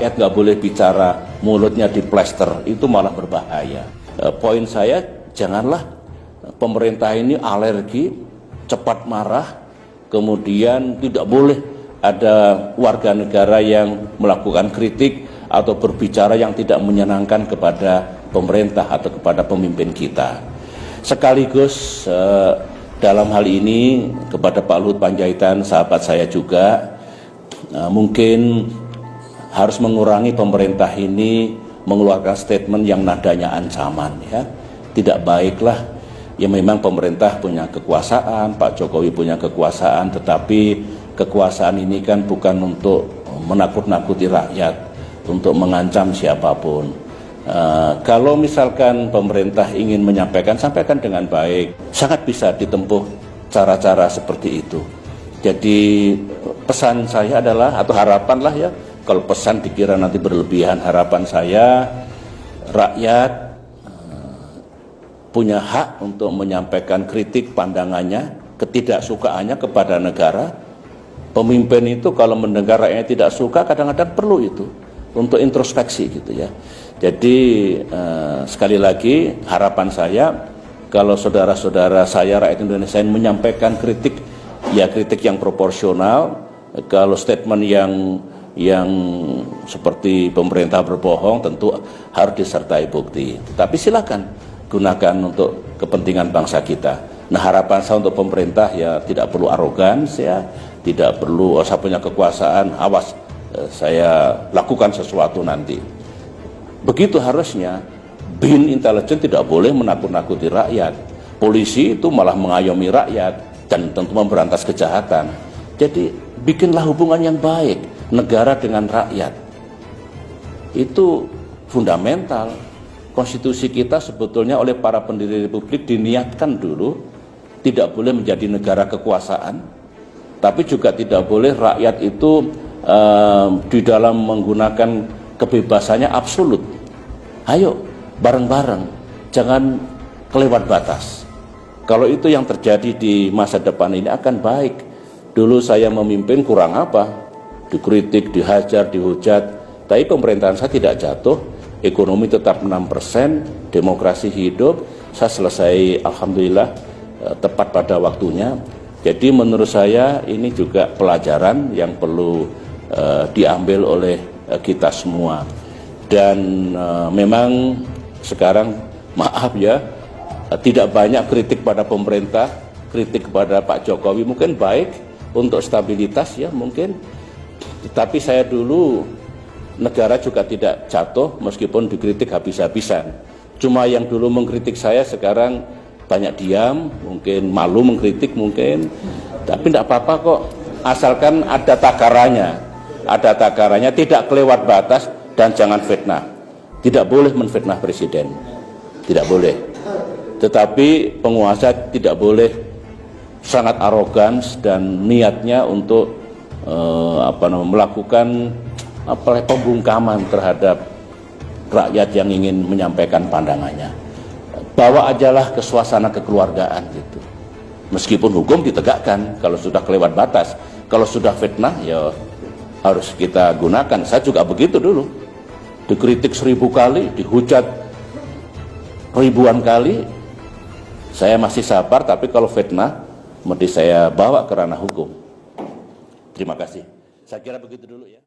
rakyat nggak boleh bicara, mulutnya diplester, itu malah berbahaya. Poin saya, janganlah pemerintah ini alergi, cepat marah, kemudian tidak boleh ada warga negara yang melakukan kritik atau berbicara yang tidak menyenangkan kepada pemerintah atau kepada pemimpin kita. Sekaligus dalam hal ini kepada Pak Luhut Panjaitan, sahabat saya juga, mungkin harus mengurangi pemerintah ini mengeluarkan statement yang nadanya ancaman, ya. Tidak baiklah, ya memang pemerintah punya kekuasaan, Pak Jokowi punya kekuasaan, tetapi kekuasaan ini kan bukan untuk menakut-nakuti rakyat, untuk mengancam siapapun. Kalau misalkan pemerintah ingin menyampaikan, sampaikan dengan baik, sangat bisa ditempuh cara-cara seperti itu. Jadi pesan saya adalah, atau harapan lah ya, kalau pesan dikira nanti berlebihan, harapan saya rakyat punya hak untuk menyampaikan kritik pandangannya, ketidaksukaannya kepada negara. Pemimpin itu kalau mendengar rakyatnya tidak suka, kadang-kadang perlu itu untuk introspeksi gitu ya. Jadi sekali lagi harapan saya, kalau saudara-saudara saya rakyat Indonesia yang menyampaikan kritik, ya kritik yang proporsional. Kalau statement yang seperti pemerintah berbohong tentu harus disertai bukti. Tapi silakan gunakan untuk kepentingan bangsa kita. Nah, harapan saya untuk pemerintah ya tidak perlu arogans, ya tidak perlu saya punya kekuasaan, awas saya lakukan sesuatu nanti. Begitu harusnya. BIN intelijen tidak boleh menakut-nakuti rakyat. Polisi itu malah mengayomi rakyat dan tentu memberantas kejahatan. Jadi bikinlah hubungan yang baik negara dengan rakyat. Itu fundamental. Konstitusi kita sebetulnya oleh para pendiri republik diniatkan dulu tidak boleh menjadi negara kekuasaan, tapi juga tidak boleh rakyat itu di dalam menggunakan kebebasannya absolut. Ayo bareng-bareng, jangan kelewat batas. Kalau itu yang terjadi di masa depan ini akan baik. Dulu saya memimpin kurang apa? Dikritik, dihajar, dihujat, tapi pemerintahan saya tidak jatuh, ekonomi tetap 6%, demokrasi hidup, saya selesai alhamdulillah tepat pada waktunya. Jadi menurut saya ini juga pelajaran yang perlu diambil oleh kita semua. Dan memang sekarang maaf ya, tidak banyak kritik pada pemerintah, kritik kepada Pak Jokowi mungkin baik untuk stabilitas ya mungkin. Tapi saya dulu negara juga tidak jatuh meskipun dikritik habis-habisan. Cuma yang dulu mengkritik saya sekarang banyak diam, mungkin malu mengkritik mungkin. Tapi tidak apa-apa kok, asalkan ada takarannya. Ada takarannya, tidak kelewat batas dan jangan fitnah. Tidak boleh menfitnah presiden. Tidak boleh. Tetapi penguasa tidak boleh sangat arogans dan niatnya untuk melakukan pembungkaman terhadap rakyat yang ingin menyampaikan pandangannya. Bawa ajalah ke suasana kekeluargaan gitu. Meskipun hukum ditegakkan kalau sudah kelewat batas. Kalau sudah fitnah ya harus kita gunakan. Saya juga begitu dulu. Dikritik 1000 kali, dihujat ribuan kali, saya masih sabar, tapi kalau fitnah mesti saya bawa ke ranah hukum. Terima kasih. Saya kira begitu dulu ya.